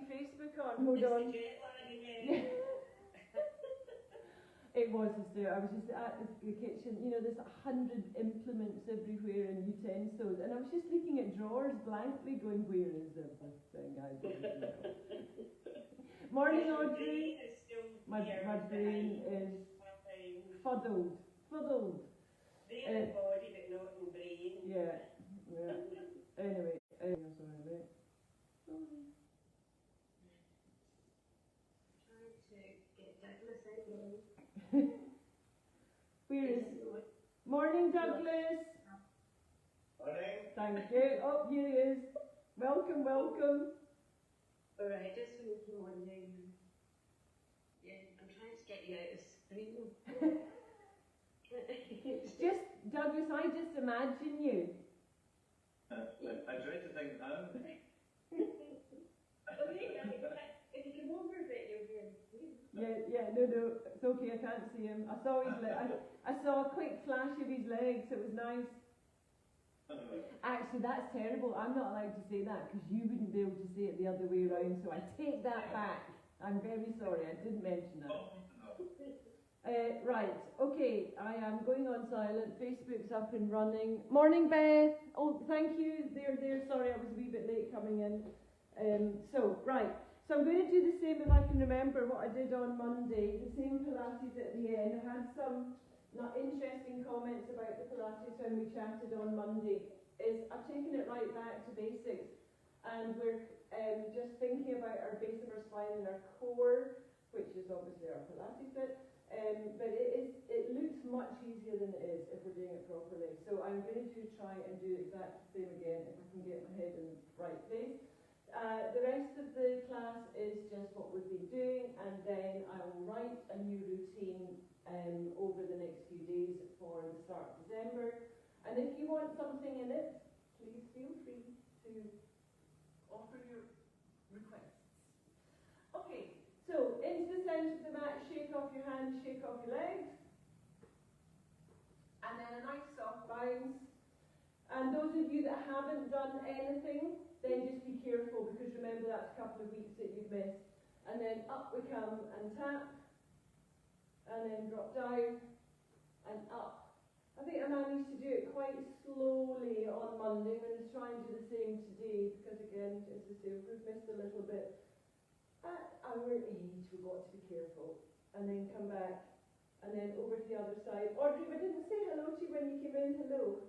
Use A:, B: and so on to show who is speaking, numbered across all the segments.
A: Facebook on. Hold on.
B: It's the jet lag again.
A: It was hysterical. I was just at the kitchen, you know, there's 100 implements everywhere and utensils, and I was just looking at drawers blankly going, where is everything? I don't know. Morning, Audrey. My brain is fuddled.
B: Brain and body, but not in brain.
A: Yeah. Anyway, sorry about it.
B: Trying to get Douglas out now.
A: Where is... Morning, Douglas.
C: Morning.
A: Thank you. Oh, here he is. Welcome.
B: Alright, just when you came on now. Yeah, I'm trying to get you out of screen.
A: It's just, Douglas, I just imagine you.
C: I try to think now.
B: If you come over a bit, you'll hear me.
A: Yeah, no, it's okay, I can't see him. I saw his I saw a quick flash of his legs, it was nice. Actually, that's terrible. I'm not allowed to say that because you wouldn't be able to say it the other way around, so I take that back. I'm very sorry, I didn't mention that. Right, okay, I am going on silent. Facebook's up and running. Morning, Beth. Oh, thank you. There. Sorry, I was a wee bit late coming in. Right. So I'm going to do the same if I can remember what I did on Monday. The same Pilates at the end. I had some not interesting comments about the Pilates when we chatted on Monday. I've taken it right back to basics, and we're just thinking about our base of our spine and our core, which is obviously our Pilates bit. But it looks much easier than it is if we're doing it properly. So I'm going to try and do exactly the same again if I can get my head in the right place. The rest of the class is just what we've been doing, and then I will write a new routine over the next few days for the start of December. And if you want something in it, please feel free to offer your requests. Okay. So, into the centre of the mat, shake off your hands, shake off your legs. And then a nice soft bounce. And those of you that haven't done anything, then just be careful, because remember that's a couple of weeks that you've missed. And then up we come and tap. And then drop down and up. I think I managed to do it quite slowly on Monday. I'm going to try and do the same today, because again, as I say, we've missed a little bit. At our age, we've got to be careful. And then come back. And then over to the other side. Audrey, I didn't say hello to you when you came in. Hello.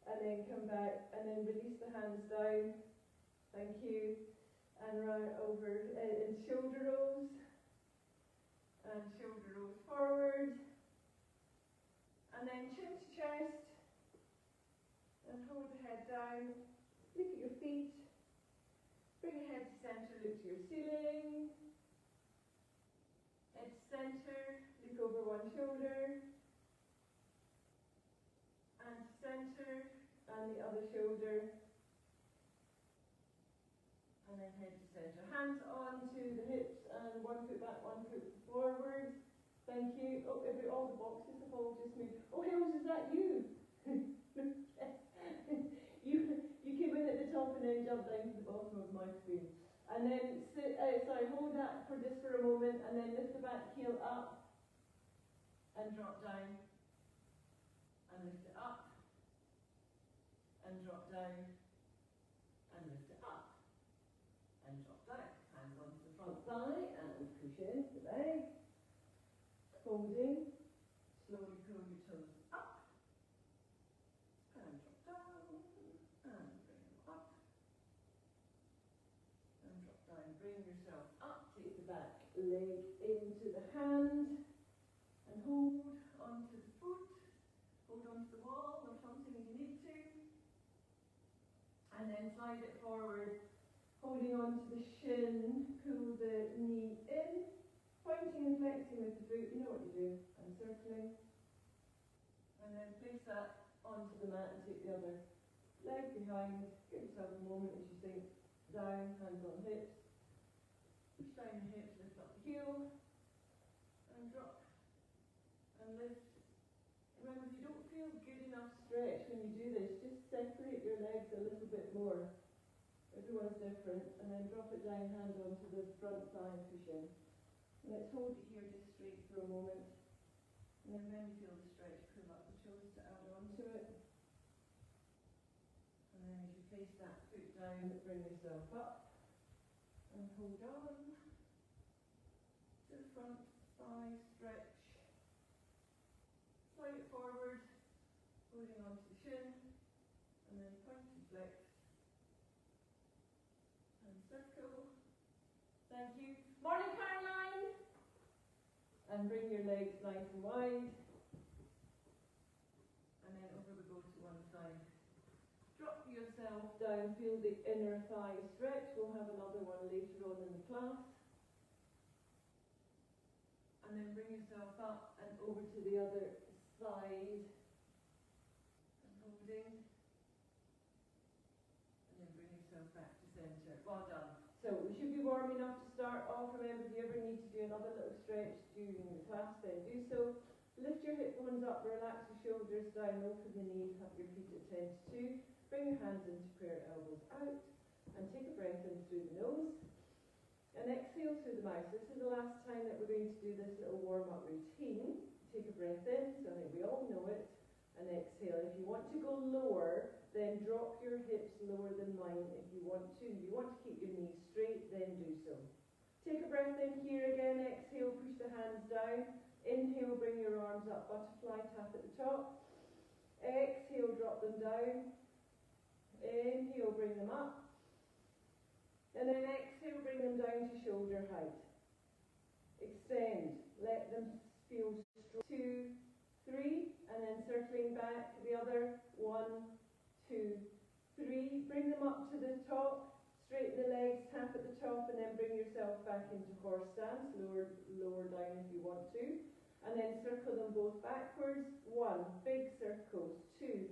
A: And then come back. And then release the hands down. Thank you. And round over in shoulder rolls. And shoulder rolls forward. And then chin to chest. And hold the head down. Look at your feet. Bring your head to centre, look to your ceiling. Head to centre, look over one shoulder. And to centre, and the other shoulder. And then head to centre. Hands on to the hips, and one foot back, one foot forward. Thank you. Oh, all the boxes have all just moved. Oh, Hells, is that you? You came in at the top and then jumped down to the bottom of my screen. And then hold that for just for a moment, and then lift the back heel up and drop down. And lift it up and drop down and lift it up and drop down. Hands onto the front thigh and push into the leg. Holding. Slowly curl your toes up and drop down and bring them up and drop down. Bring yourself up. Take the back leg into the hand and hold onto the foot. Hold onto the wall or something if you need to. And then slide it forward, holding onto the shin. Pull the knee in. Pointing and flexing with the foot, you know what you do, and circling. And then place that onto the mat and take the other leg behind. Give yourself a moment as you sink down, hands on hips. Push down the hips, lift up the heel, and drop, and lift. Remember, if you don't feel good enough stretch when you do this, just separate your legs a little bit more. If everyone's different, and then drop it down, hand onto the front thigh cushion. Let's hold it here just straight for a moment, and then when you feel the stretch, pull up the toes to add onto it. And then as you place that foot down, bring yourself up, and hold on to the front thigh stretch. Slide it forward, holding onto the shin, and then point and flex. And circle. Thank you. Morning, Caroline! And bring your legs nice and wide. And then over we go to one side. Drop yourself down, feel the inner thigh stretch. We'll have another one later on in the class. And then bring yourself up and over to the other side. And holding. And then bring yourself back to centre. Well done. So we should be warm enough to start off. Remember, if you ever need to do another little stretch during the class, then do so. Lift your hip bones up, relax your shoulders down, open the knees, have your feet at 10 to 2. Bring your hands into prayer, elbows out, and take a breath in through the nose. And exhale through the mouth. This is the last time that we're going to do this little warm-up routine. Take a breath in, so I think we all know it, and exhale. If you want to go lower, then drop your hips lower than mine if you want to. If you want to keep your knees straight, then do so. Take a breath in here again. Exhale, push the hands down. Inhale, bring your arms up, butterfly, tap at the top. Exhale, drop them down. Inhale, bring them up. And then exhale, bring them down to shoulder height. Extend. Let them feel strong. 2, 3, and then circling back the other. 1, 2, 3. Bring them up to the top. Straighten the legs, tap at the top, and then bring yourself back into horse stance. Lower down if you want to. And then circle them both backwards. 1, big circles. 2,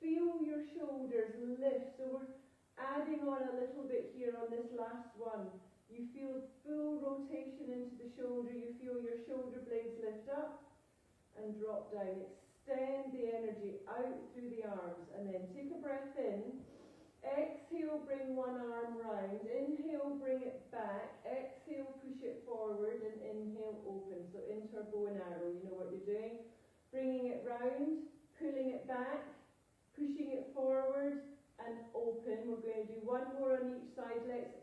A: feel your shoulders lift. So we're adding on a little bit here on this last one. You feel full rotation into the shoulder. You feel your shoulder blades lift up and drop down. Extend the energy out through the arms, and then take a breath in. Exhale, bring one arm round. Inhale, bring it back. Exhale, push it forward, and inhale, open. So into our bow and arrow, you know what you're doing. Bringing it round, pulling it back, pushing it forward, and open. We're going to do one more on each side. Let's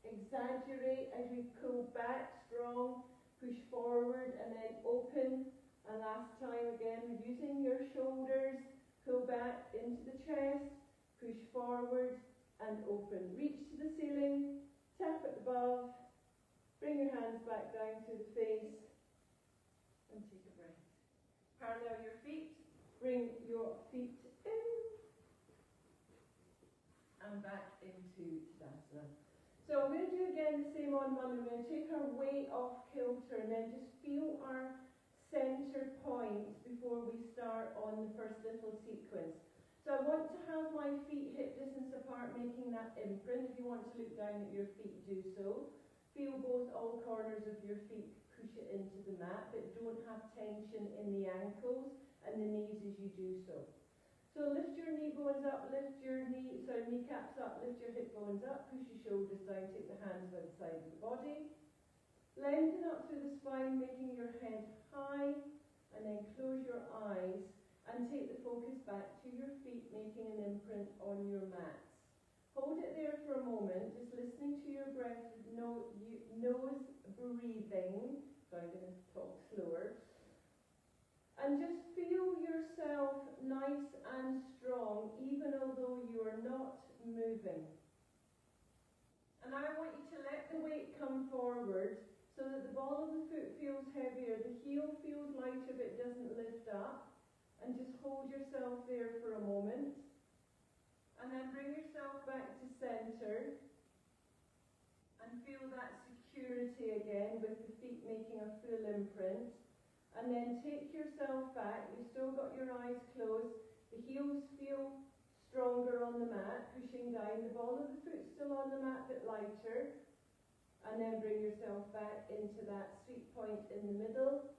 A: exaggerate as we pull back, strong, push forward, and then open. And last time again, using your shoulders, pull back into the chest, push forward and open. Reach to the ceiling, tap at the above, bring your hands back down to the face, and take a breath. Parallel your feet, bring your feet in, and back into Tadasana. So I'm going to do again the same on one. We're going to take our weight off kilter and then just feel our centre point before we start on the first little sequence. So I want to have my feet hip distance apart, making that imprint. If you want to look down at your feet, do so. Feel all corners of your feet, push it into the mat, but don't have tension in the ankles and the knees as you do so. So lift your knee bones up, lift your kneecaps up, lift your hip bones up, push your shoulders down, take the hands by the side of the body. Lengthen up through the spine, making your head high, and then close your eyes and take the focus back to your feet, making an imprint on your mats. Hold it there for a moment, just listening to your breath, nose breathing. So I'm going to talk slower. And just feel yourself nice and strong, even although you are not moving. And I want you to let the weight come forward so that the ball of the foot feels heavier, the heel feels lighter but doesn't lift up. And just hold yourself there for a moment. And then bring yourself back to centre. And feel that security again with the feet making a full imprint. And then take yourself back. You've still got your eyes closed. The heels feel stronger on the mat, pushing down. The ball of the foot still on the mat, but lighter. And then bring yourself back into that sweet point in the middle,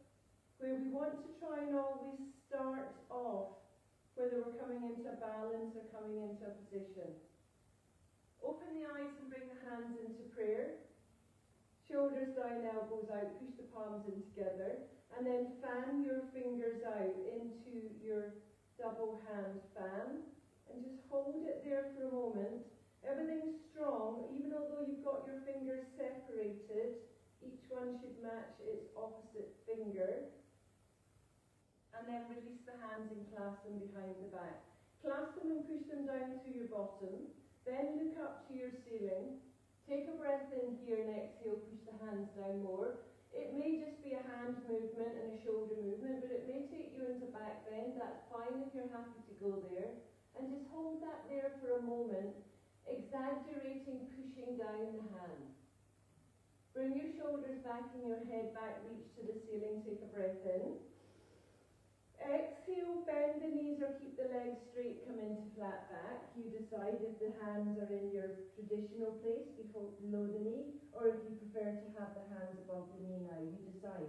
A: where we want to try and always start off, whether we're coming into balance or coming into a position. Open the eyes and bring the hands into prayer. Shoulders down, elbows out, push the palms in together. And then fan your fingers out into your double hand fan. And just hold it there for a moment. Everything's strong, even although you've got your fingers separated, each one should match its opposite finger. And then release the hands and clasp them behind the back. Clasp them and push them down to your bottom. Then look up to your ceiling. Take a breath in here and exhale, push the hands down more. It may just be a hand movement and a shoulder movement, but it may take you into back bend. That's fine if you're happy to go there. And just hold that there for a moment, exaggerating pushing down the hand. Bring your shoulders back and your head back, reach to the ceiling, take a breath in. Exhale, bend the knees or keep the legs straight, come into flat back. You decide if the hands are in your traditional place below the knee, or if you prefer to have the hands above the knee now. You decide.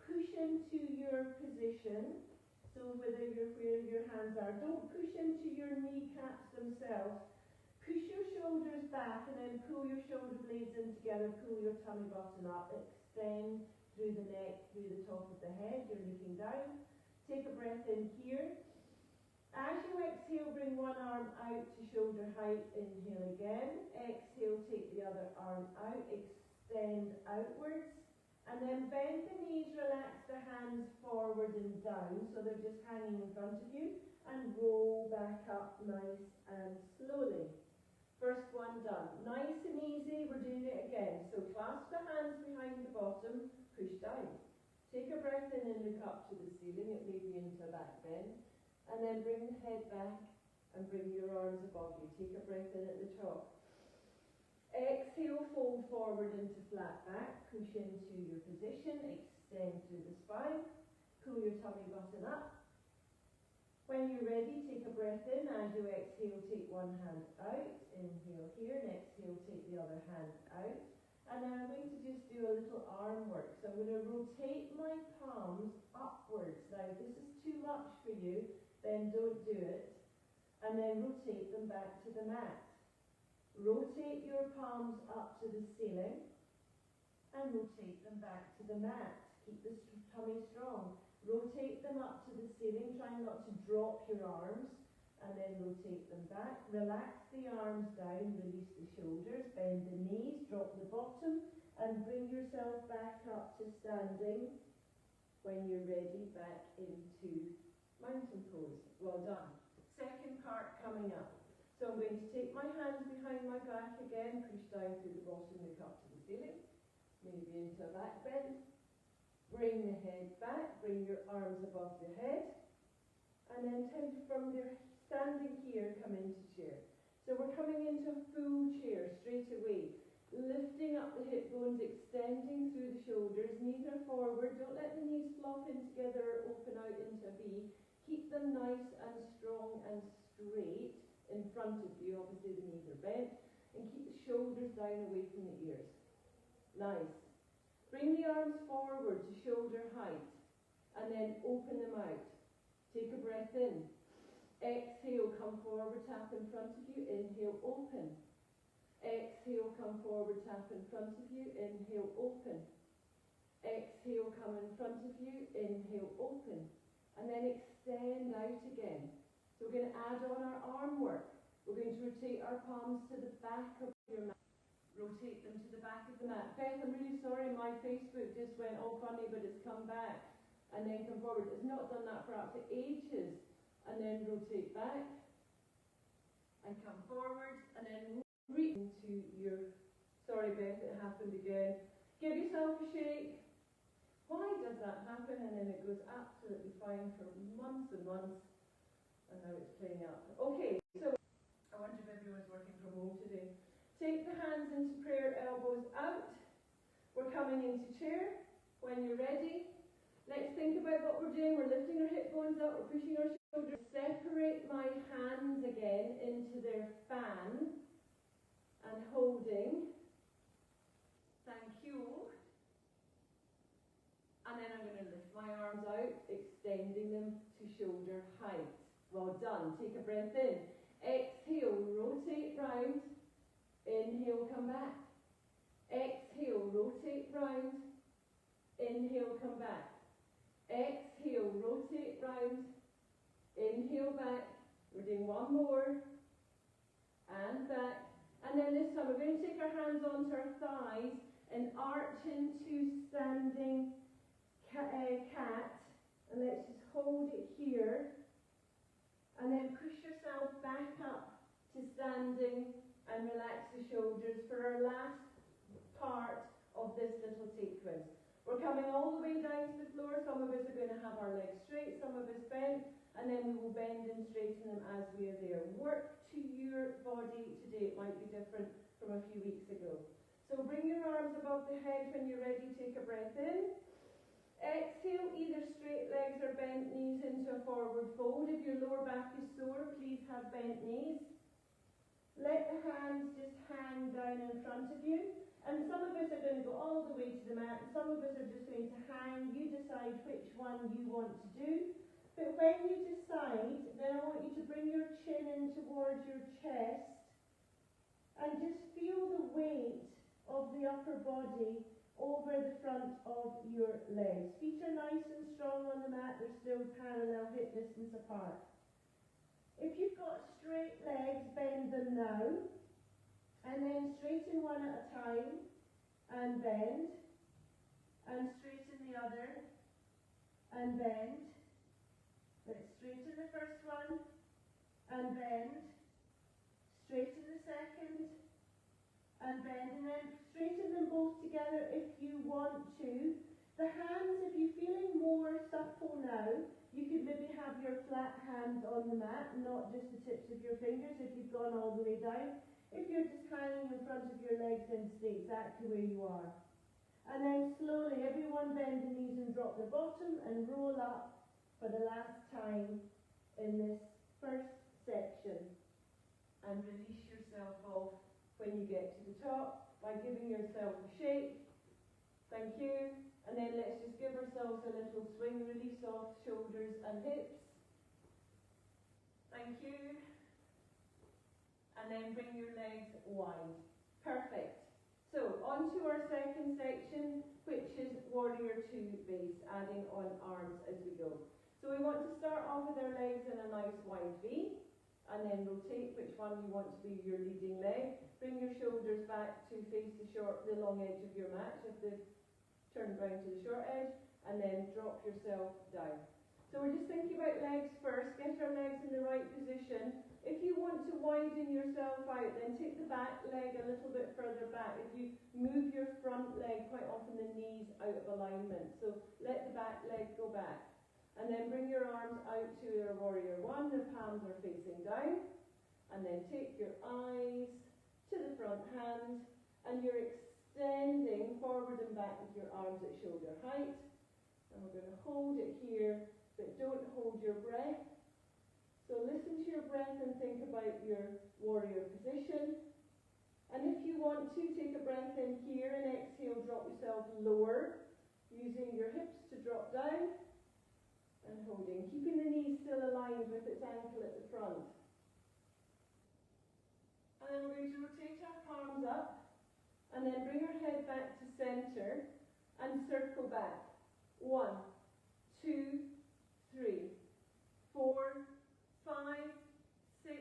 A: Push into your position, so where your hands are. Don't push into your kneecaps themselves. Push your shoulders back and then pull your shoulder blades in together, pull your tummy button up, extend through the neck, through the top of the head. You're looking down. Take a breath in here. As you exhale, bring one arm out to shoulder height. Inhale again. Exhale, take the other arm out. Extend outwards. And then bend the knees, relax the hands forward and down so they're just hanging in front of you. And roll back up nice and slowly. First one done. Nice and easy. We're doing it again. So clasp the hands behind the bottom. Push down. Take a breath in and look up to the ceiling. It may be into a back bend. And then bring the head back and bring your arms above you. Take a breath in at the top. Exhale, fold forward into flat back. Push into your position. Extend through the spine. Pull your tummy button up. When you're ready, take a breath in. As you exhale, take one hand out. Inhale here and exhale, take the other hand out. And then I'm going to just do a little arm work. So I'm going to rotate my palms upwards. Now, if this is too much for you, then don't do it. And then rotate them back to the mat. Rotate your palms up to the ceiling and rotate them back to the mat. Keep the tummy strong. Rotate them up to the ceiling, trying not to drop your arms. And then rotate them back. Relax the arms down, release the shoulders, bend the knees, drop the bottom, and bring yourself back up to standing. When you're ready, back into mountain pose. Well done. Second part coming up. So I'm going to take my hands behind my back again, push down through the bottom, look up to the ceiling, maybe into a back bend. Bring the head back, bring your arms above the head, and then from your standing here, come into chair. So we're coming into a full chair straight away. Lifting up the hip bones, extending through the shoulders, knees are forward. Don't let the knees flop in together or open out into a V. Keep them nice and strong and straight in front of you. Obviously the knees are bent. And keep the shoulders down away from the ears. Nice. Bring the arms forward to shoulder height. And then open them out. Take a breath in. Exhale, come forward, tap in front of you. Inhale, open. Exhale, come forward, tap in front of you. Inhale, open. Exhale, come in front of you. Inhale, open. And then extend out again. So we're going to add on our arm work. We're going to rotate our palms to the back of your mat. Rotate them to the back of the mat. Beth, I'm really sorry, my Facebook just went all funny, but it's come back. And then come forward. It's not done that for up to ages. And then rotate back. And come forward. And then reach into your... Sorry, Beth, it happened again. Give yourself a shake. Why does that happen? And then it goes absolutely fine for months and months. And now it's playing up. Okay, so I wonder if everyone's working from home today. Take the hands into prayer, elbows out. We're coming into chair. When you're ready, let's think about what we're doing. We're lifting our hip bones up, we're pushing our shoulders. Separate my hands again into their fan and holding. Thank you. And then I'm going to lift my arms out, extending them to shoulder height. Well done. Take a breath in. Exhale, rotate round. Inhale, come back. Exhale, rotate round. Inhale, come back. Exhale, rotate round. Inhale, back. We're doing one more. And back. And then this time we're going to take our hands onto our thighs and arch into standing cat. And let's just hold it here. And then push yourself back up to standing and relax the shoulders for our last part of this little sequence. We're coming all the way down to the floor. Some of us are going to have our legs straight, some of us bent, and then we will bend and straighten them as we are there. Work to your body today. It might be different from a few weeks ago. So bring your arms above the head when you're ready. Take a breath in. Exhale, either straight legs or bent knees into a forward fold. If your lower back is sore, please have bent knees. Let the hands just hang down in front of you. And some of us are going to go all the way to the mat, and some of us are just going to hang. You decide which one you want to do. But when you decide, then I want you to bring your chin in towards your chest and just feel the weight of the upper body over the front of your legs. Feet are nice and strong on the mat, they're still parallel hip distance apart. If you've got straight legs, bend them now. And then straighten one at a time, and bend, and straighten the other, and bend. Let's straighten the first one, and bend. Straighten the second, and bend, and then straighten them both together if you want to. The hands, if you're feeling more supple now, you could maybe have your flat hands on the mat, not just the tips of your fingers if you've gone all the way down. If you're just hanging in front of your legs, then stay exactly where you are. And then slowly, everyone bend the knees and drop the bottom and roll up for the last time in this first section. And release yourself off when you get to the top by giving yourself a shake. Thank you. And then let's just give ourselves a little swing, release off shoulders and hips. Thank you. And then bring your legs wide. Perfect. So, on to our second section, which is Warrior 2 base, adding on arms as we go. So we want to start off with our legs in a nice wide V, and then rotate which one you want to be your leading leg. Bring your shoulders back to face the long edge of your mat, turn round to the short edge, and then drop yourself down. So we're just thinking about legs first, get our legs in the right position. If you want to widen yourself out, then take the back leg a little bit further back. If you move your front leg, quite often the knee's out of alignment. So let the back leg go back. And then bring your arms out to your Warrior 1, the palms are facing down. And then take your eyes to the front hand, and you're extending forward and back with your arms at shoulder height. And we're going to hold it here, but don't hold your breath. So listen to your breath and think about your warrior position. And if you want to, take a breath in here and exhale, drop yourself lower, using your hips to drop down and holding, keeping the knee still aligned with its ankle at the front. And then we're going to rotate our palms up and then bring our head back to center and circle back. 1, 2, 3, 4, 5, 6,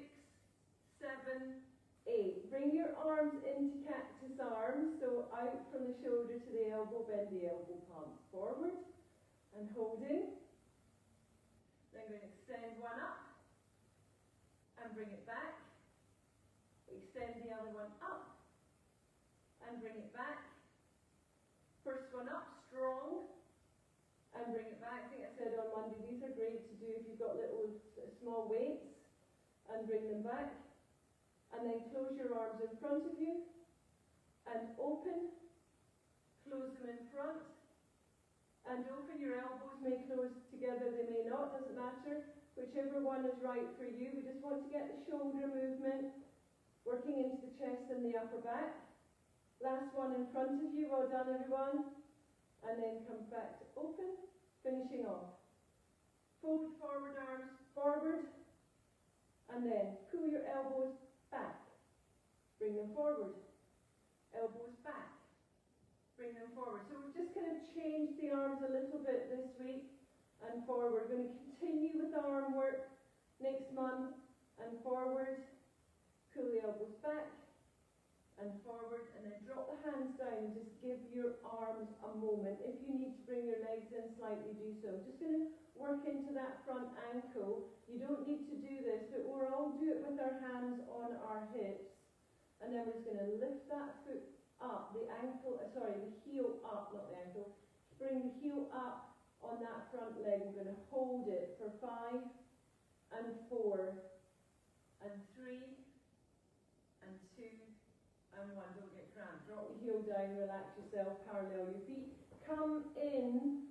A: 7, 8. Bring your arms into cactus arms, so out from the shoulder to the elbow, bend the elbow palms forward and holding. Then we're going to extend one up and bring it back. Extend the other one up and bring it back. First one up, strong, and bring it back. I think I said on Monday, these are great to do if you've got little small weights, and bring them back. And then close your arms in front of you and open. Close them in front and open. Your elbows may close together, they may not, doesn't matter. Whichever one is right for you. We just want to get the shoulder movement working into the chest and the upper back. Last one in front of you. Well done, everyone. And then come back to open, finishing off. Fold forward arms forward, and then pull your elbows back. Bring them forward. elbows back. Bring them forward. So we've just kind of changed the arms a little bit this week and forward. We're going to continue with arm work next month and forward. Pull the elbows back and forward, and then drop the hands down and just give your arms a moment. If you need to bring your legs in slightly, do so. Just going to work into that front ankle. You don't need to do this, but we'll all do it with our hands on our hips. And then we're just going to lift that foot up, the heel up, not the ankle. Bring the heel up on that front leg. We're going to hold it for 5 and 4 and 3 and 2 and 1. Don't get cramped. Drop the heel down, relax yourself, parallel your feet. Come in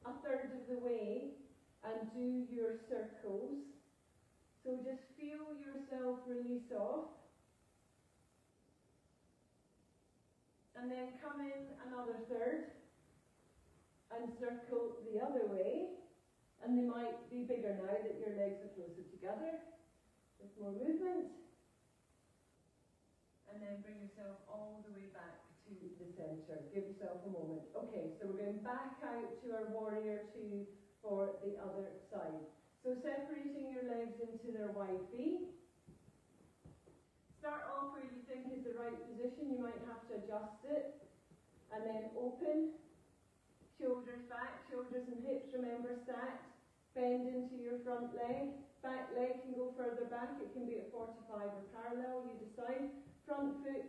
A: a third of the way and do your circles. So just feel yourself release off. And then come in another third and circle the other way. And they might be bigger now that your legs are closer together. With more movement. And then bring yourself all the way back to the centre. Give yourself a moment. Okay, so we're going back out to our warrior 2 for the other side. So separating your legs into their wide V. Start off where you think is the right position. You might have to adjust it. And then open. Shoulders back, shoulders and hips, remember, stacked. Bend into your front leg. Back leg can go further back. It can be at 45 or parallel. You decide. Front foot,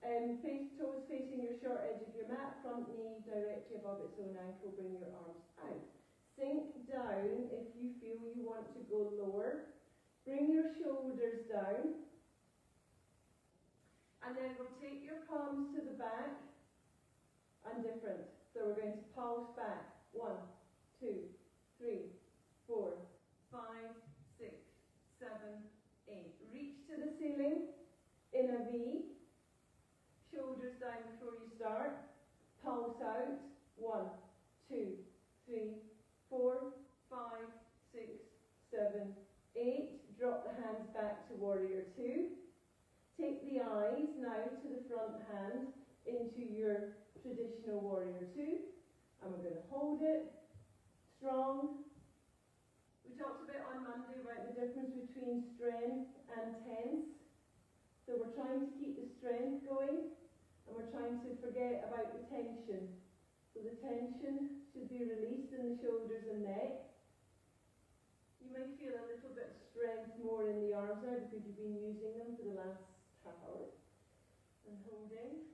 A: toes facing your short edge of your mat. Front knee directly above its own ankle. Bring your arms out. Sink down if you feel you want to go lower. Bring your shoulders down. And then rotate your palms to the back. And different. So we're going to pulse back. 1, 2, 3, 4, 5, 6, 7, 8. Reach to the ceiling in a V. Shoulders down before you start. Pulse out. 1, 2, 3, 4, 5, 6, 7, 8. Drop the hands back to warrior 2. Take the eyes now to the front hand into your traditional warrior 2. And we're going to hold it strong. We talked a bit on Monday about the difference between strength and tense. So we're trying to keep the strength going, and we're trying to forget about the tension. So the tension should be released in the shoulders and neck. You may feel a little bit of strength more in the arms now because you've been using them for the last half hour. And holding.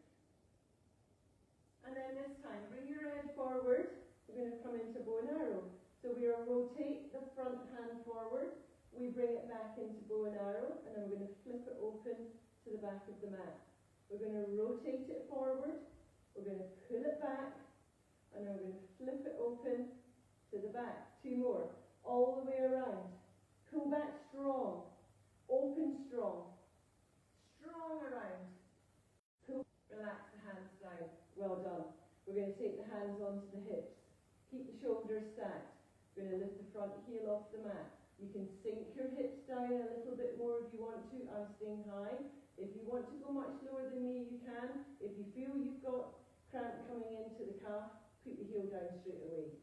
A: And then this time, bring your head forward. We're going to come into bow and arrow. So we will rotate the front hand forward. We bring it back into bow and arrow, and then we're going to flip it open to the back of the mat. We're going to rotate it forward. We're going to pull it back, and then we're going to flip it open to the back. 2 more. All the way around. Pull back strong. Open strong. Strong around. Pull. Relax the hands down. Well done. We're going to take the hands onto the hips. Keep the shoulders stacked. We're going to lift the front heel off the mat. You can sink your hips down a little bit more if you want to. I'm staying high. If you want to go much lower than me, you can. If you feel you've got cramp coming into the calf, put the heel down straight away.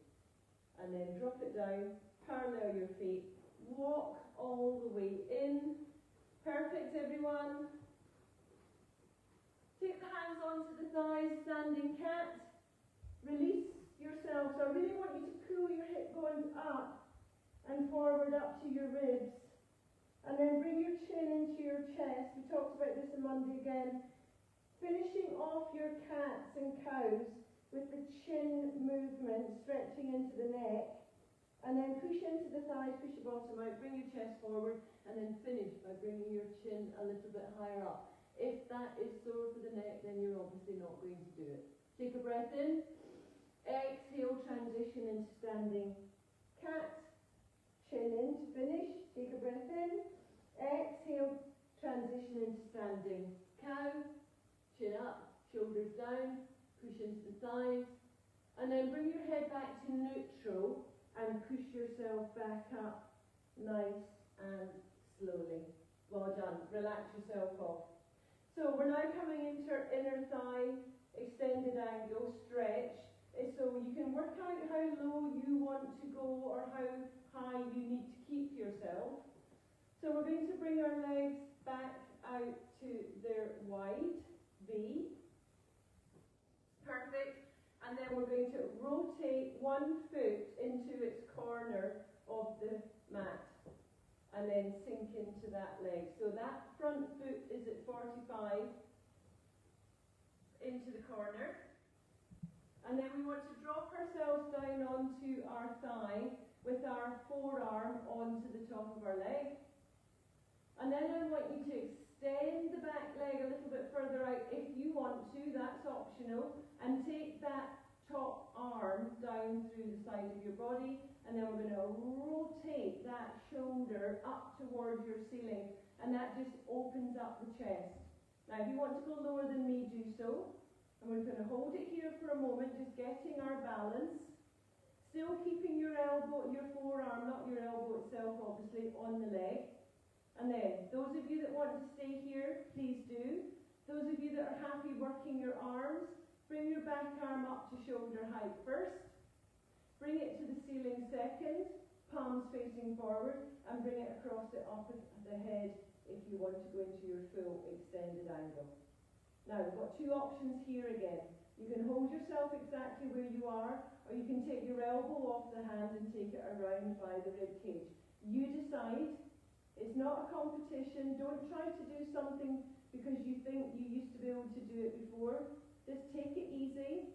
A: And then drop it down, parallel your feet, walk all the way in. Perfect, everyone. Take the hands onto the thighs, standing cat. Release yourself. So I really want you to pull your hip bones up and forward up to your ribs. And then bring your chin into your chest. We talked about this on Monday again. Finishing off your cats and cows with the chin movement, stretching into the neck. And then push into the thighs, push your bottom out, bring your chest forward, and then finish by bringing your chin a little bit higher up. If that is sore for the neck, then you're obviously not going to do it. Take a breath in. Exhale, transition into standing cat. Chin in to finish. Take a breath in. Exhale, transition into standing cow. Chin up, shoulders down, push into the thighs. And then bring your head back to neutral and push yourself back up nice and slowly. Well done. Relax yourself off. So we're now coming into our inner thigh, extended angle, stretch. So you can work out how low you want to go or how high you need to keep yourself. So we're going to bring our legs back out to their wide V. Perfect. And then we're going to rotate one foot into its corner of the mat and then sink into that leg. So that front foot is at 45 into the corner. And then we want to drop ourselves down onto our thigh with our forearm onto the top of our leg. And then I want you to extend the back leg a little bit further out if you want to, that's optional, and take that top arm down through the side of your body, and then we're going to rotate that shoulder up towards your ceiling, and that just opens up the chest. Now if you want to go lower than me, do so. And we're going to hold it here for a moment, just getting our balance. Still keeping your elbow, your forearm, not your elbow itself obviously, on the leg. And then, those of you that want to stay here, please do. Those of you that are happy working your arms, bring your back arm up to shoulder height first. Bring it to the ceiling second, palms facing forward, and bring it across the up at the head if you want to go into your full extended angle. Now, we've got two options here again. You can hold yourself exactly where you are, or you can take your elbow off the hand and take it around by the rib cage. You decide. It's not a competition. Don't try to do something because you think you used to be able to do it before. Just take it easy.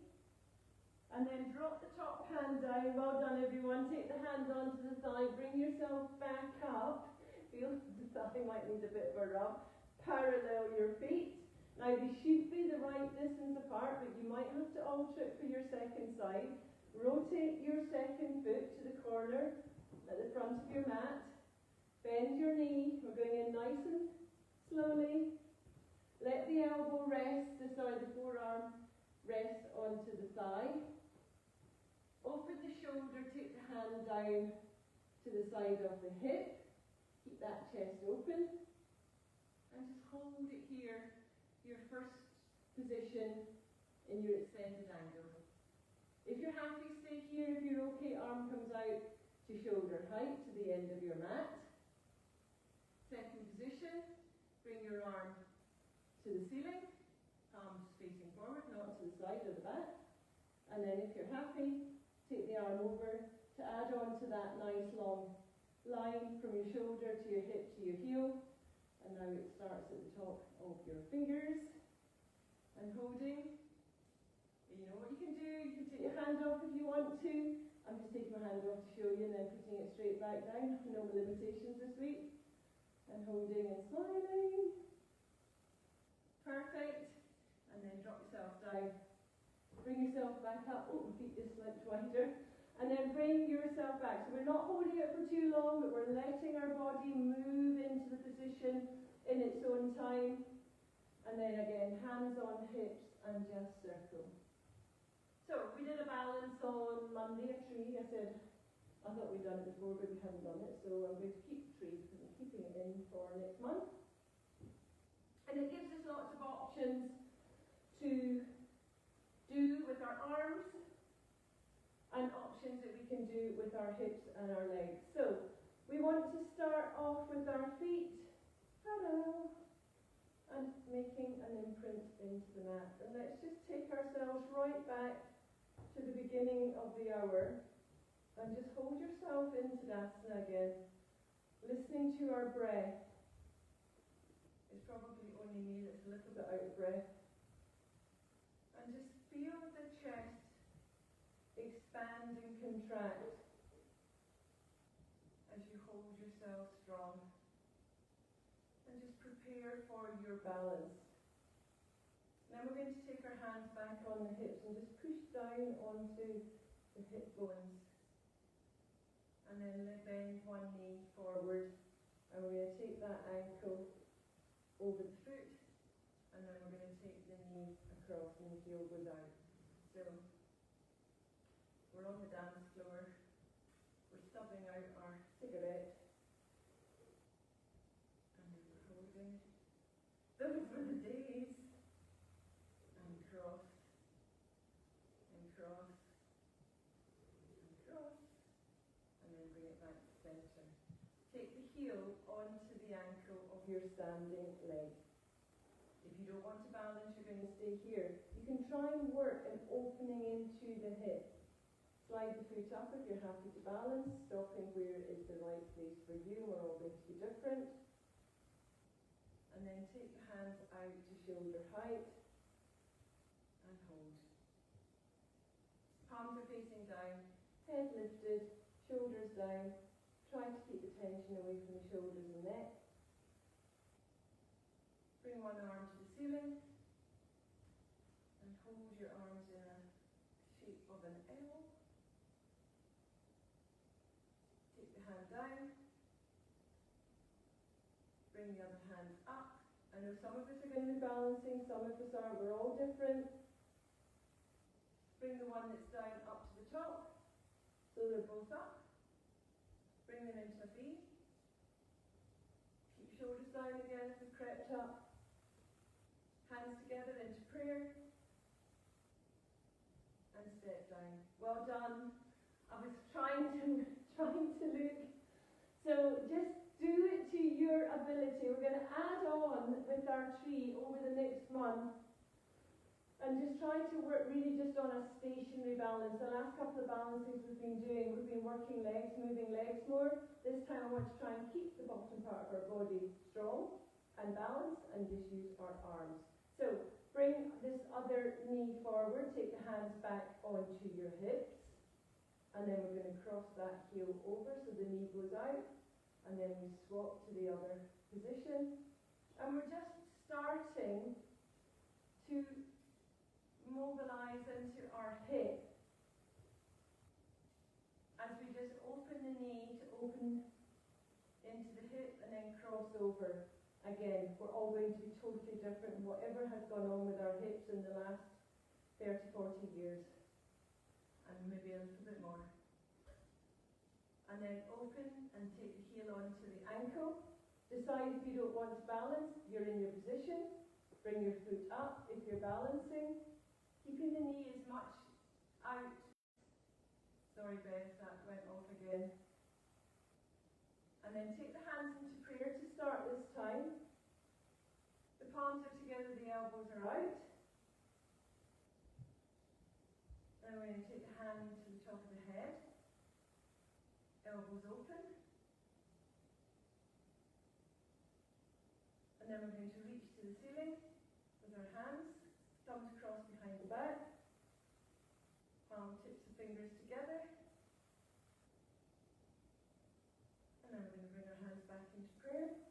A: And then drop the top hand down. Well done, everyone. Take the hand onto the thigh. Bring yourself back up. Feel the thigh might need a bit of a rub. Parallel your feet. Now, they should be the right distance apart, but you might have to alter it for your second side. Rotate your second foot to the corner at the front of your mat. Bend your knee. We're going in nice and slowly. Let the elbow rest, the forearm rest onto the thigh. Open the shoulder, take the hand down to the side of the hip. Keep that chest open. And just hold it here, your first position in your extended angle. If you're happy, stay here. If you're okay, arm comes out to shoulder height to the end of your mat. Second position, bring your arm to the ceiling, palms facing forward, not to the side or the back. And then if you're happy, take the arm over to add on to that nice long line from your shoulder to your hip to your heel. And now it starts at the top of your fingers. And holding. You know what you can do. You can take your hand off if you want to. I'm just taking my hand off to show you and then putting it straight back down. No limitations this week. And holding and smiling. Perfect. And then drop yourself down. Bring yourself back up. Oh, my feet just slipped wider. And then bring yourself back. So we're not holding it for too long, but we're letting our body move into the position in its own time. And then again, hands on hips and just circle. So we did a balance on Monday, a tree. I thought we'd done it before, but we haven't done it. So I'm going to keep the tree because I'm keeping it in for next month. And it gives us lots of options to do with our arms and options that we can do with our hips and our legs. So we want to start off with our feet. Hello. And making an imprint into the mat. And let's just take ourselves right back to the beginning of the hour. And just hold yourself in Tadasana again. Listening to our breath. It's probably only me that's a little bit out of breath. And just feel the chest expand and contract as you hold yourself strong. And just prepare for your balance. Now we're going to take our hands back on the hips and just push down onto the hip bones. And then bend one knee forward. And we're going to take that ankle over the foot. And then we're going to take the knee across and the heel goes out. So we're on the dance floor. We're stubbing out our cigarette. And then we're holding. Those were the days. across, and then bring it back to centre. Take the heel onto the ankle of your standing leg. If you don't want to balance, you're going to stay here. You can try and work an opening into the hip. Slide the foot up if you're happy to balance, stopping where is the right place for you. We're all going to be different. And then take the hands out to shoulder height and hold. Palms are facing down, head lifted, shoulders down. Try to keep the tension away from the shoulders and neck. Bring one arm to the ceiling and hold your arms in a shape of an L. Take the hand down. Bring the other hand up. I know some of us are going to be balancing, some of us aren't. We're all different. Bring the one that's down up to the top, so they're both up. Bring them into a V. Keep shoulders down again if they've crept up. Hands together into prayer. And step down. Well done. I was trying to look. So just do it to your ability. We're going to add on with our tree over the next month. And just try to work really just on a stationary balance. The last couple of balances we've been working legs, moving legs more. This time I want to try and keep the bottom part of our body strong and balanced and just use our arms. So bring this other knee forward, take the hands back onto your hips. And then we're going to cross that heel over so the knee goes out. And then we swap to the other position. And we're just starting to mobilize into our hip as we just open the knee to open into the hip and then cross over. Again, we're all going to be totally different, whatever has gone on with our hips in the last 30, 40 years, and maybe a little bit more. And then open and take the heel onto the ankle. Decide if you don't want to balance, you're in your position. Bring your foot up if you're balancing. Keeping the knee as much out. Sorry, Beth, that went off again. And then take the hands into prayer to start this time. The palms are together, the elbows are out. Then we're going to take the hand to the top of the head. Elbows open. And then we're going to reach to the ceiling with our hands. Thumbs crossed behind the back. Palm tips of fingers together. And then we're going to bring our hands back into prayer.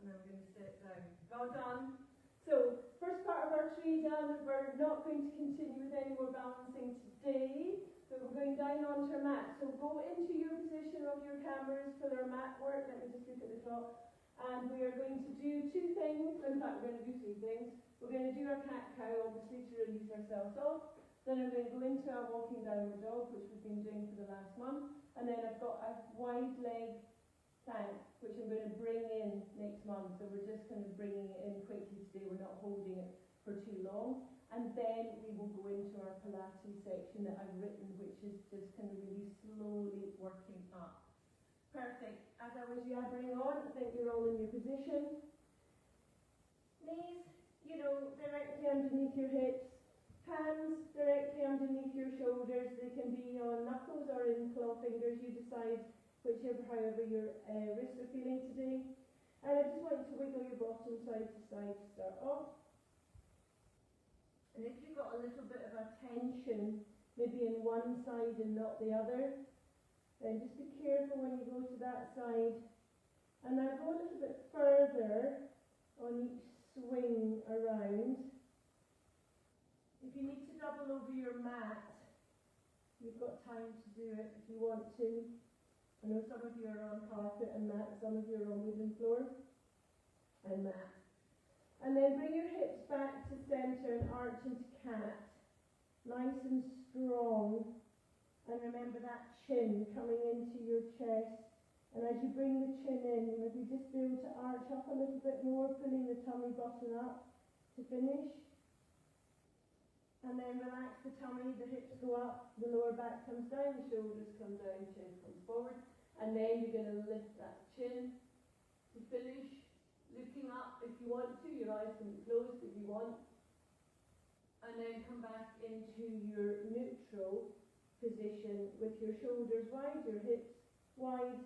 A: And then we're going to sit down. Well done. So, first part of our tree done. We're not going to continue with any more balancing today, but we're going down onto our mat. So go into your position of your cameras for their mat work. Let me just look at the clock. And we are going to do two things. In fact, we're going to do three things. We're going to do our cat-cow, obviously, to release ourselves off. Then I'm going to go into our walking downward dog, which we've been doing for the last month. And then I've got a wide leg plank, which I'm going to bring in next month. So we're just kind of bringing it in quickly today. We're not holding it for too long. And then we will go into our Pilates section that I've written, which is just kind of really slowly working up. Perfect. As I was yabbering on, I think you're all in your position. Knees, directly underneath your hips. Hands directly underneath your shoulders. They can be on knuckles or in claw fingers. You decide however your wrists are feeling today. And I just want you to wiggle your bottom side to side to start off. And if you've got a little bit of a tension, maybe in one side and not the other, then just be careful when you go to that side. And now go a little bit further on each swing around. If you need to double over your mat, you've got time to do it if you want to. I know some of you are on carpet and mat, some of you are on wooden floor and mat. And then bring your hips back to centre and arch into cat. Nice and strong. And remember that chin coming into your chest. And as you bring the chin in, maybe just be able to arch up a little bit more, pulling the tummy button up to finish. And then relax the tummy, the hips go up, the lower back comes down, the shoulders come down, chin comes forward. And then you're going to lift that chin to finish, looking up if you want to, your eyes can be closed if you want. And then come back into your neutral position with your shoulders wide, your hips wide,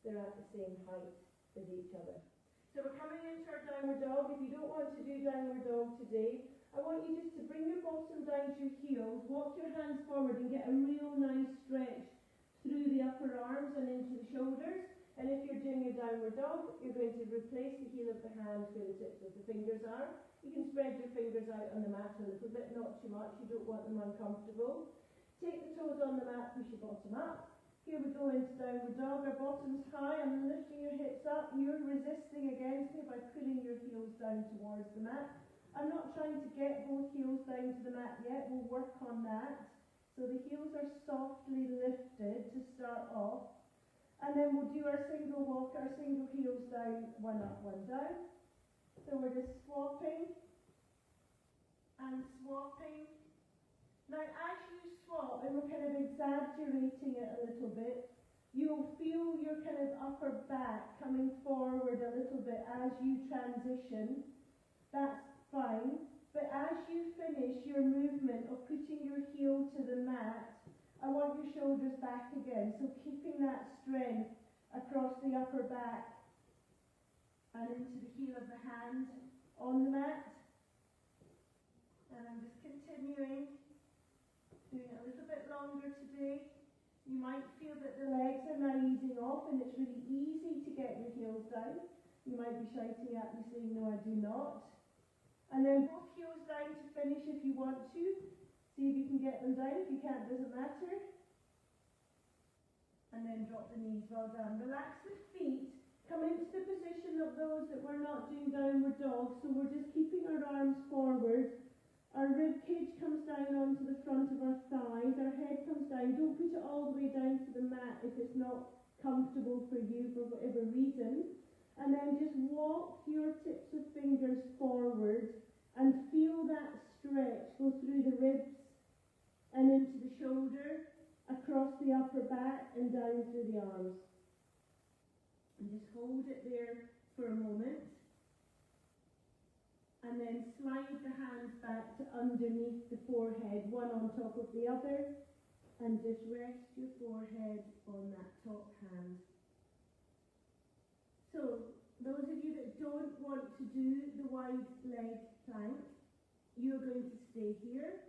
A: they're at the same height as each other. So we're coming into our downward dog. If you don't want to do downward dog today, I want you just to bring your bottom down to your heels, walk your hands forward and get a real nice stretch through the upper arms and into the shoulders. And if you're doing your downward dog, you're going to replace the heel of the hand where the tips of the fingers are. You can spread your fingers out on the mat a little bit, not too much, you don't want them uncomfortable. Take the toes on the mat, push your bottom up. Here we go into downward dog, our bottom's high, I'm lifting your hips up, you're resisting against me by pulling your heels down towards the mat. I'm not trying to get both heels down to the mat yet, we'll work on that. So the heels are softly lifted to start off. And then we'll do our single walk, our single heels down, one up, one down. So we're just swapping and swapping. Now as you swap, and we're kind of exaggerating it a little bit, you'll feel your kind of upper back coming forward a little bit as you transition. That's fine. But as you finish your movement of putting your heel to the mat, I want your shoulders back again. So keeping that strength across the upper back and into the heel of the hand on the mat. And I'm just continuing, doing it a little bit longer today. You might feel that the legs are now easing off and it's really easy to get your heels down. You might be shouting at me saying, no, I do not. And then both heels down to finish if you want to. See if you can get them down. If you can't, doesn't matter. And then drop the knees, well done. Relax the feet. Come into the position of those that we're not doing downward dog. So we're just keeping our arms forward. Our rib cage comes down onto the front of our thighs. Our head comes down. Don't put it all the way down to the mat if it's not comfortable for you for whatever reason. And then just walk your tips of fingers forward and feel that stretch go through the ribs and into the shoulder, across the upper back and down through the arms. And just hold it there for a moment. And then slide the hands back to underneath the forehead, one on top of the other, and just rest your forehead on that top hand. So, those of you that don't want to do the wide leg plank, you're going to stay here.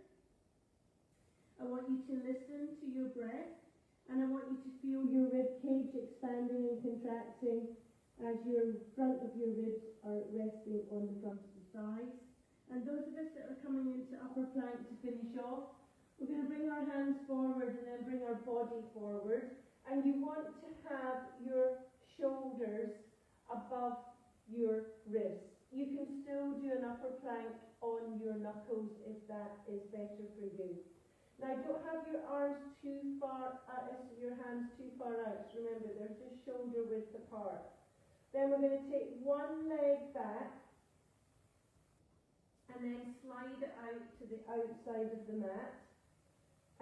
A: I want you to listen to your breath, and I want you to feel your rib cage expanding and contracting as your front of your ribs are resting on the front of the thighs. And those of us that are coming into upper plank to finish off, we're going to bring our hands forward and then bring our body forward. And you want to have your shoulders above your ribs. You can still do an upper plank on your knuckles if that is better for you. Now don't have your arms too far out, your hands too far out. Remember, they're just shoulder width apart. Then we're going to take one leg back and then slide it out to the outside of the mat.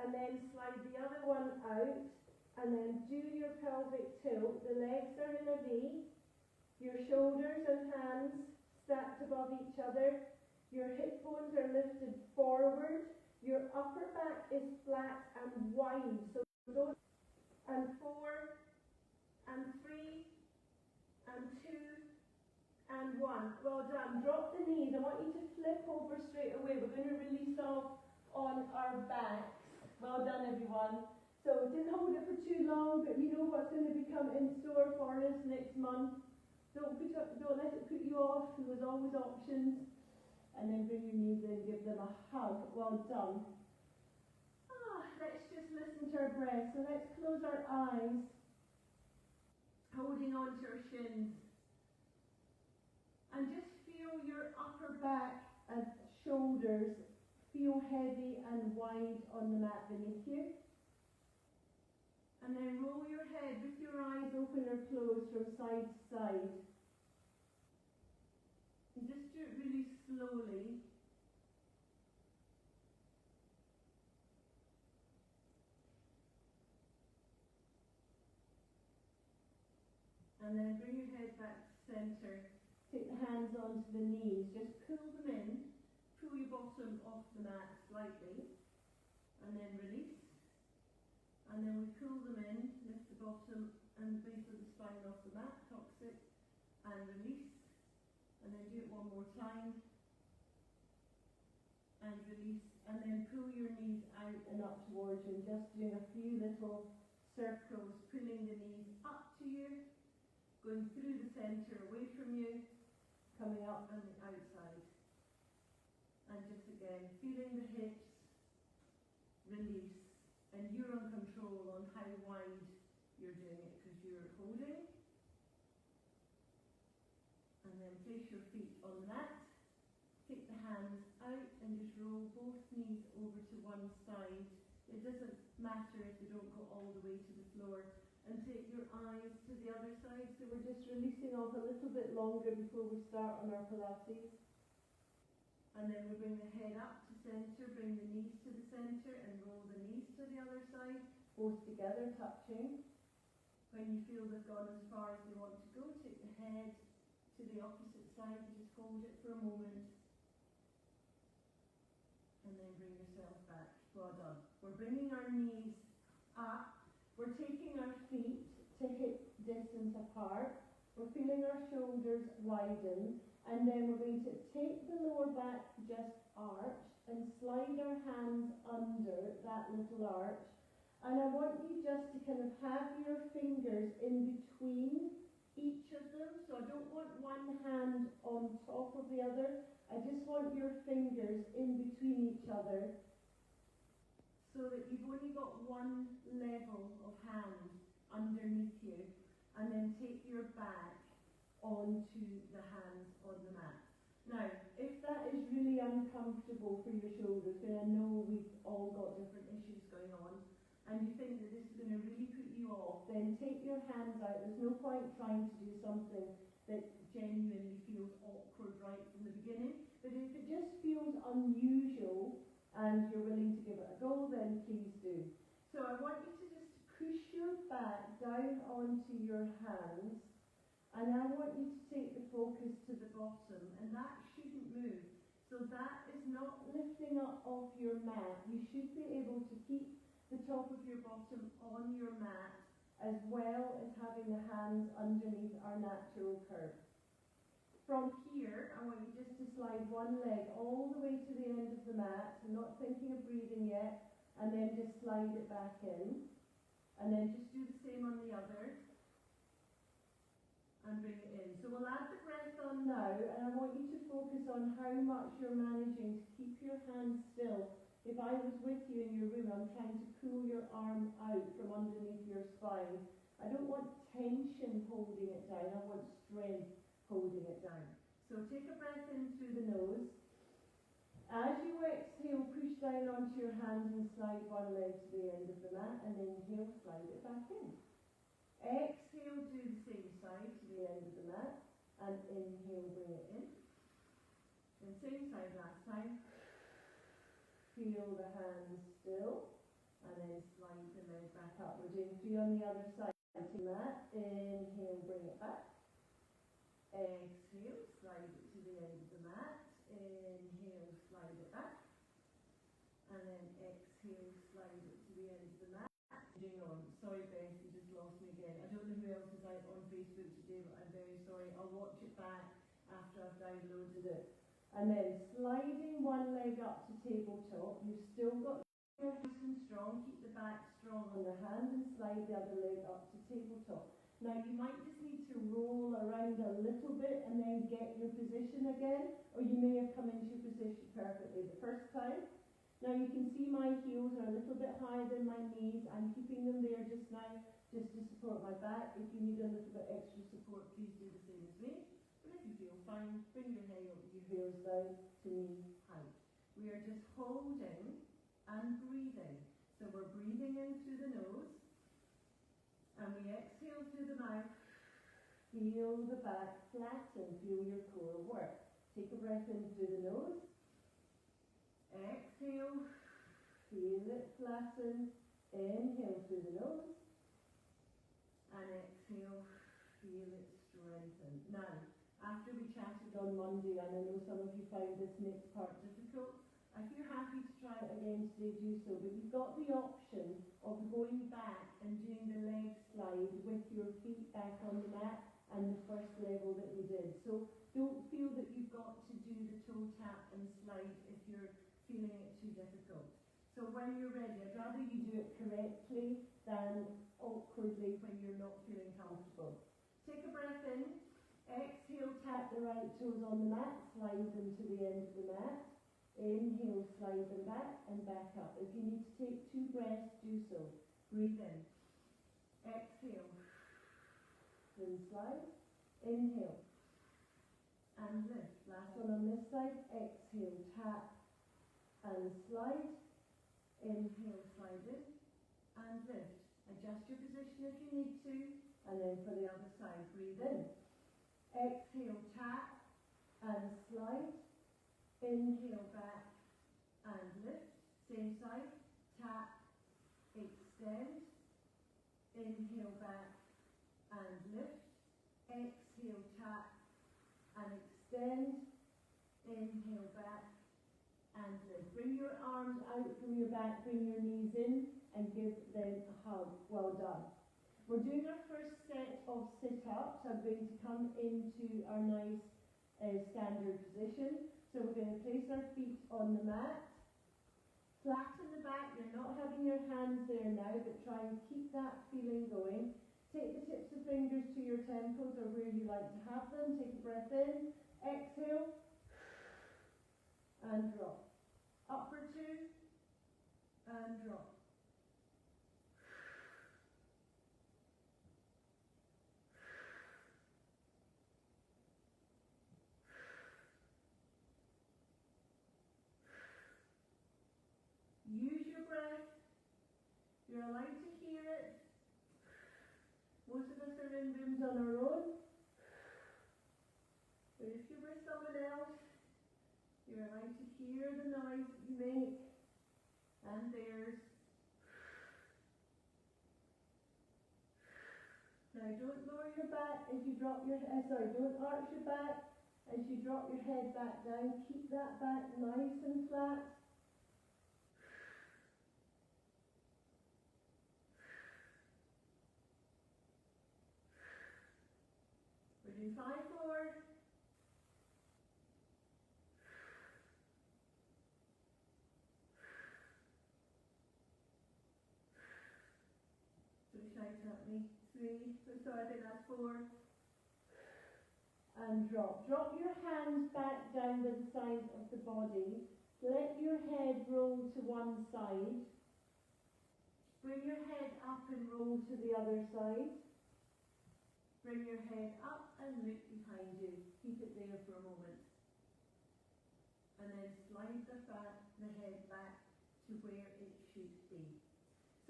A: And then slide the other one out and then do your pelvic tilt. The legs are in a V. Your shoulders and hands stacked above each other. Your hip bones are lifted forward. Your upper back is flat and wide. So those, and 4, and 3, and 2, and 1. Well done. Drop the knees. I want you to flip over straight away. We're going to release off on our backs. Well done, everyone. So didn't hold it for too long, but you know what's going to become in store for us next month. Don't let it put you off. There's always options. And then bring your knees in, give them a hug. Well done. Let's just listen to our breath. So let's close our eyes, holding on to our shins. And just feel your upper back and shoulders feel heavy and wide on the mat beneath you. And then roll your head with your eyes open or closed from side to side. And just do it really slowly. And then bring your head back to centre. Take the hands onto the knees. Just pull them in. Pull your bottom off the mat slightly. And then release. And then we pull them in. Lift the bottom and the base of the spine off the mat. Toxic. And release. And then do it one more time. And release. And then pull your knees out and up towards you. Just doing a few little circles. Pulling the knees up to you. Going through the centre, away from you, coming up on the outside. And just again, feeling the hips, release. And you're on control on how wide you're doing it because you're holding. And then place your feet on the mat. Take the hands out and just roll both knees over to one side. It doesn't matter if they don't go all the way to the floor. And take your eyes to the other side. So we're just releasing off a little bit longer before we start on our Pilates. And then we bring the head up to centre, bring the knees to the centre and roll the knees to the other side. Both together, touching. When you feel they've gone as far as they want to go, take the head to the opposite side. Just hold it for a moment. And then bring yourself back. Well done. We're bringing our knees up. We're taking our feet to hip distance apart. We're feeling our shoulders widen. And then we're going to take the lower back just arched and slide our hands under that little arch. And I want you just to kind of have your fingers in between each of them. So I don't want one hand on top of the other. I just want your fingers in between each other, so that you've only got one level of hand underneath you, and then take your back onto the hands on the mat. Now, if that is really uncomfortable for your shoulders, then I know we've all got different issues going on, and you think that this is going to really put you off, then take your hands out. There's no point trying to do something that genuinely feels awkward right from the beginning, but if it just feels unusual, and you're willing to give it a go, then please do. So I want you to just push your back down onto your hands, and I want you to take the focus to the bottom, and that shouldn't move. So that is not lifting up off your mat. You should be able to keep the top of your bottom on your mat, as well as having the hands underneath our natural curve. From here, I want you just to slide one leg all the way to the end of the mat, not thinking of breathing yet, and then just slide it back in. And then just do the same on the other. And bring it in. So we'll add the breath on now, and I want you to focus on how much you're managing to keep your hands still. If I was with you in your room, I'm trying to pull your arm out from underneath your spine. I don't want tension holding it down, I want strength holding it down. So take a breath in through the nose. As you exhale, push down onto your hands and slide one leg to the end of the mat, and inhale, slide it back in. Exhale, do the same side to the end of the mat, and inhale, bring it in. And same side last time. Feel the hands still, and then slide the leg back up. We're doing 3 on the other side. To that, inhale, bring it back. Exhale, slide it to the end of the mat. Inhale, slide it back. And then exhale, slide it to the end of the mat. Moving on. Sorry, Beth, you just lost me again. I don't know who else is out on Facebook today, but I'm very sorry. I'll watch it back after I've downloaded it. And then sliding one leg up to tabletop. You've still got your nice and strong. Keep the back strong on the hand and slide the other leg up to tabletop. Now you might just need to roll around a little bit and then get your position again, or you may have come into your position perfectly the first time. Now you can see my heels are a little bit higher than my knees. I'm keeping them there just now, just to support my back. If you need a little bit extra support, please do the same as me. But if you feel fine, bring your heels down to knee height. We are just holding and breathing. So we're breathing in through the nose. And we exhale through the mouth. Feel the back flatten. Feel your core work. Take a breath in through the nose. Exhale. Feel it flatten. Inhale through the nose. And exhale. Feel it strengthen. Now, after we chatted on Monday, and I know some of you found this next part difficult, if you're happy to try it again today, do so. But you've got the option of going back and doing the leg slide with your feet back on the mat and the first level that we did. So don't feel that you've got to do the toe tap and slide if you're feeling it too difficult. So when you're ready, I'd rather you do it correctly than awkwardly when you're not feeling comfortable. Take a breath in, exhale, tap the right toes on the mat, slide them to the end of the mat. Inhale, slide them back and back up. If you need to take 2 breaths, do so. Breathe in. Exhale. Then slide. Inhale. And lift. Last one on this side. Exhale, tap and slide. Inhale, slide in and lift. Adjust your position if you need to. And then for the other side, breathe in. Exhale, tap and slide. Inhale, back and lift. Same side. Tap, extend. Inhale, back and lift. Exhale, tap and extend. Inhale, back and lift. Bring your arms out from your back, bring your knees in and give them a hug. Well done. We're doing our first set of sit-ups. I'm going to come into our nice standard position. So we're going to place our feet on the mat. Flatten the back. You're not having your hands there now, but try and keep that feeling going. Take the tips of fingers to your temples or where you like to have them. Take a breath in. Exhale. And drop. Up for 2. And drop. Use your breath. You're allowed to hear it. Most of us are in rooms on our own. But if you're with someone else, you're allowed to hear the noise that you make and theirs. Now don't lower your back as you drop your don't arch your back as you drop your head back down. Keep that back nice and flat. We're doing 5 more. So shout at me. 3. So I think that's 4. And drop. Drop your hands back down to the side of the body. Let your head roll to one side. Bring your head up and roll to the other side. Bring your head up and look behind you. Keep it there for a moment. And then slide the head back to where it should be.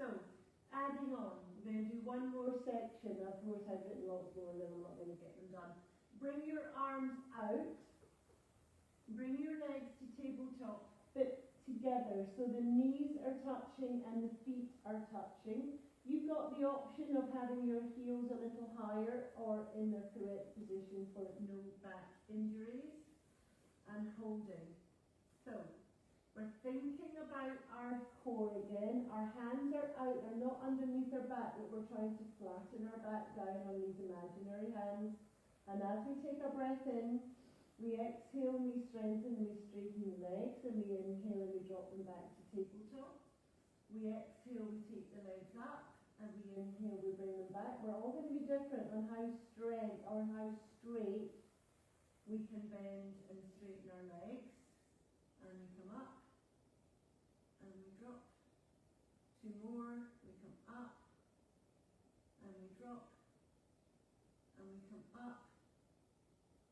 A: So, adding on, we're going to do one more section. Of course, I've written lots more and then I'm not going to get them done. Bring your arms out. Bring your legs to tabletop, but together. So the knees are touching and the feet are touching. You've got the option of having your heels a little higher or in the correct position for no back injuries. And holding. So, we're thinking about our core again. Our hands are out, they're not underneath our back, but we're trying to flatten our back down on these imaginary hands. And as we take our breath in, we exhale and we strengthen and we straighten the legs, and we inhale and we drop them back to tabletop. We exhale, we take the legs up, and we inhale, we bring them back. We're all going to be different on how straight we can bend and straighten our legs. And we come up, and we drop. 2 more, we come up, and we drop, and we come up,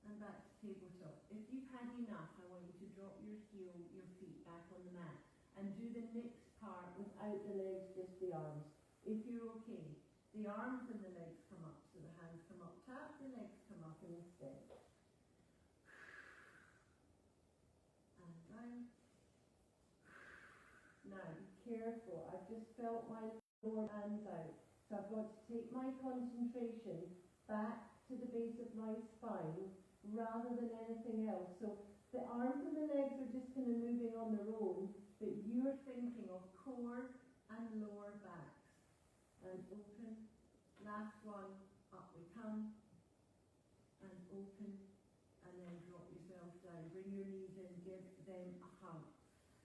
A: and back to tabletop. If you've had enough, I want you to drop your feet back on the mat, and do the next part without the legs, just the arms. If you're okay, the arms and the legs come up, so the hands come up, tap, the legs come up and extend. And down. Now, be careful. I've just felt my lower hands out. So I've got to take my concentration back to the base of my spine rather than anything else. So the arms and the legs are just kind of moving on their own, but you're thinking of core and lower backs. And open, last one, up we come, and open, and then drop yourself down. Bring your knees in, give them a hug.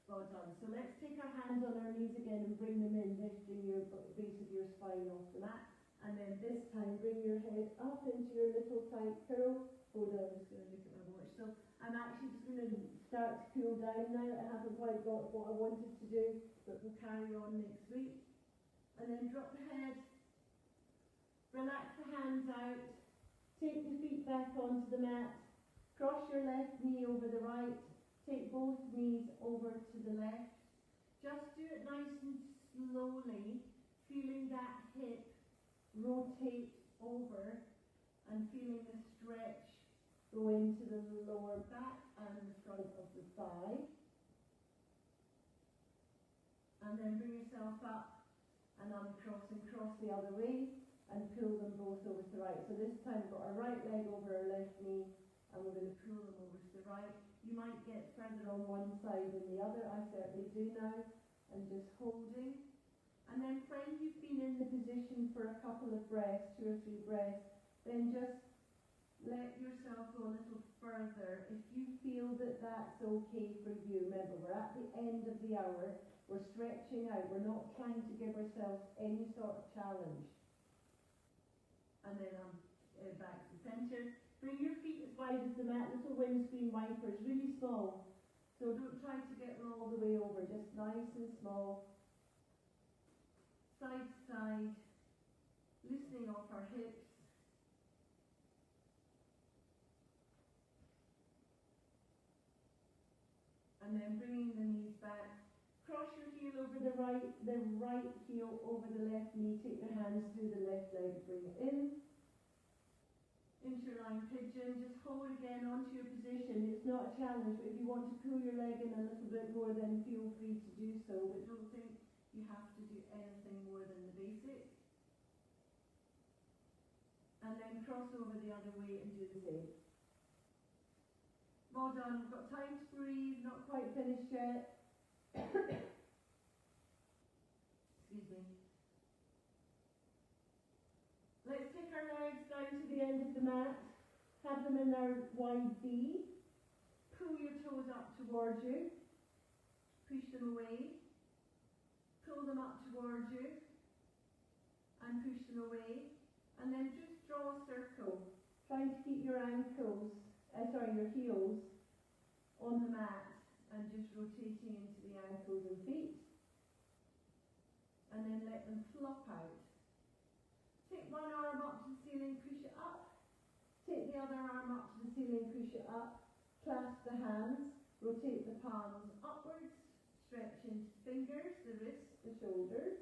A: Well done. So let's take our hands on our knees again and bring them in, lifting your base of your spine off the mat. And then this time, bring your head up into your little tight curl. Hold on, I'm just going to look at my watch. So I'm actually just going to start to cool down now. I haven't quite got what I wanted to do, but we'll carry on next week. And then drop the head. Relax the hands out. Take the feet back onto the mat. Cross your left knee over the right. Take both knees over to the left. Just do it nice and slowly, feeling that hip rotate over and feeling the stretch go into the lower back and the front of the thigh. And then bring yourself up and uncross and cross the other way and pull them both over to the right. So this time we've got our right leg over our left knee and we're going to pull them over to the right. You might get further on one side than the other, I certainly do now, and just holding. And then when you've been in the position for a couple of breaths, 2 or 3 breaths, then just let yourself go a little further. If you feel that that's okay for you, remember we're at the end of the hour, we're stretching out, we're not trying to give ourselves any sort of challenge. And then back to the centre. Bring your feet as wide as the mat, little windscreen wipers, really small. So don't try to get them all the way over, just nice and small. Side to side, loosening off our hips. And then bringing the knees back. Cross your heel over the right heel over the left knee. Take your hands through the left leg, bring it in. Interline pigeon, just hold again onto your position. It's not a challenge, but if you want to pull your leg in a little bit more, then feel free to do so, but don't think you have to do anything more than the basic. And then cross over the other way and do the same. Well done, we've got time to breathe, not quite finished yet. Excuse me. Let's take our legs down to the end of the mat. Have them in our wide V. Pull your toes up towards you. Push them away. Pull them up towards you. And push them away. And then just draw a circle. Trying to keep your your heels on the mat and just rotating into the ankles and feet. And then let them flop out. Take one arm up to the ceiling, push it up. Take the other arm up to the ceiling, push it up. Clasp the hands, rotate the palms upwards, stretch into fingers, the wrists, the shoulders.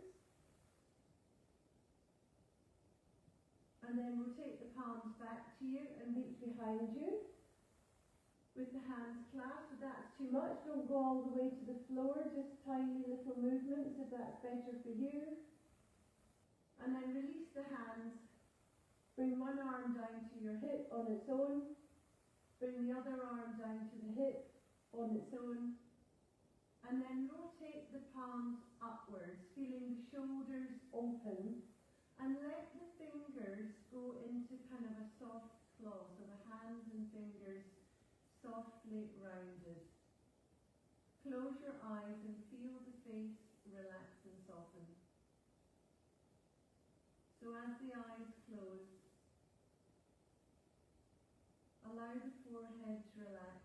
A: And then rotate the palms back to you and reach behind you with the hands clasped. If that's too much, don't go all the way to the floor, just tiny little movements if that's better for you. And then release the hands. Bring one arm down to your hip on its own. Bring the other arm down to the hip on its own. And then rotate the palms upwards, feeling the shoulders open. And let the fingers go into kind of a soft claw, so the hands and fingers softly rounded. Close your eyes and feel the face relax and soften. So as the eyes close, allow the forehead to relax.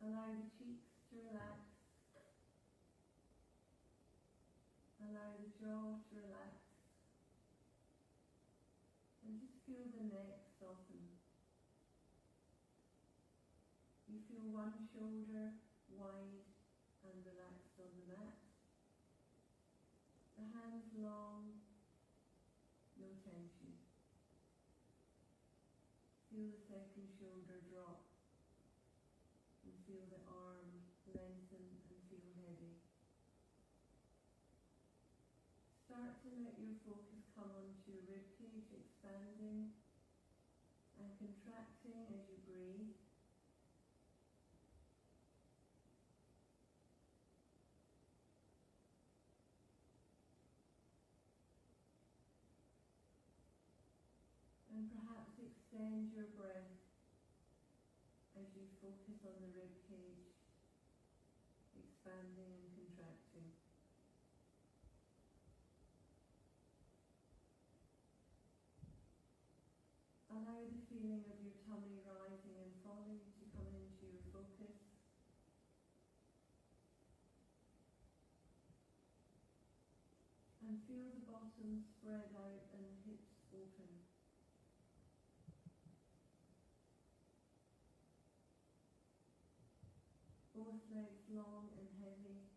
A: Allow the cheeks to relax. Allow the jaw to relax. And just feel the neck soften. You feel one shoulder wide and relaxed on the mat. The hands long, no tension. Feel the second shoulder drop. And feel the arm lengthen and feel heavy. start to let your focus come onto your ribcage, expanding and contracting as you breathe. And perhaps extend your breath as you focus on the ribcage, expanding and contracting. Allow the feeling of your tummy rising and falling to come into your focus. And feel the bottom spread out and the hips open. Both legs long and heavy.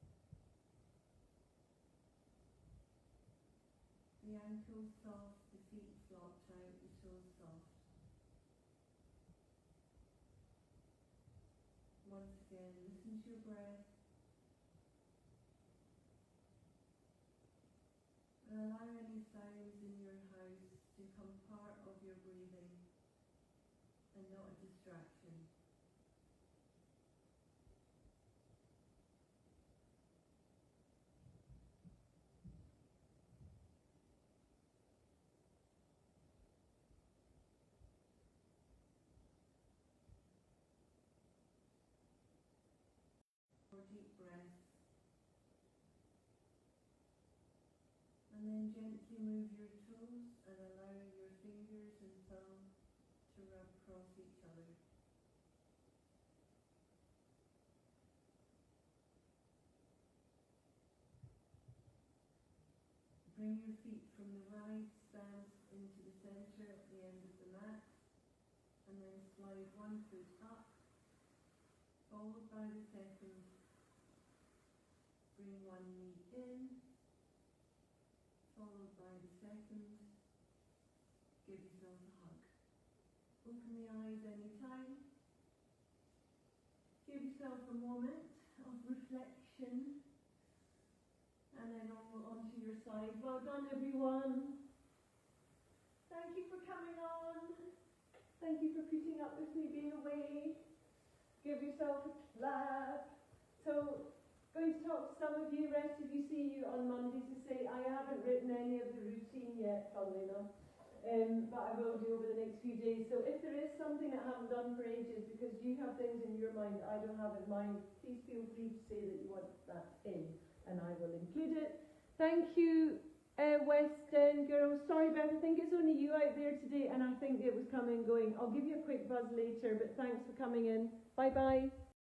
A: The ankles soft, the feet flopped out, the toes soft. Once again, listen to your breath. And allow any sounds in your house to become part of your breathing and not a distraction. Deep breath. And then gently move your toes and allow your fingers and thumb to rub across each other. Bring your feet from the wide stance into the center at the end of the mat, and then slide one foot up, followed by the second. Bring one knee in, followed by the second. Give yourself a hug. Open the eyes anytime. Give yourself a moment of reflection. And then onto your side. Well done, everyone. Thank you for coming on. Thank you for putting up with me being away. Give yourself a clap. So, going to talk to some of you, rest of you, see you on Monday to say I haven't written any of the routine yet, funnily enough, but I will do over the next few days. So if there is something that I haven't done for ages because you have things in your mind I don't have in mind, please feel free to say that you want that in and I will include it. Thank you, West End girls. Sorry Beth, I think it's only you out there today and I think it was coming and going. I'll give you a quick buzz later, but thanks for coming in. Bye bye.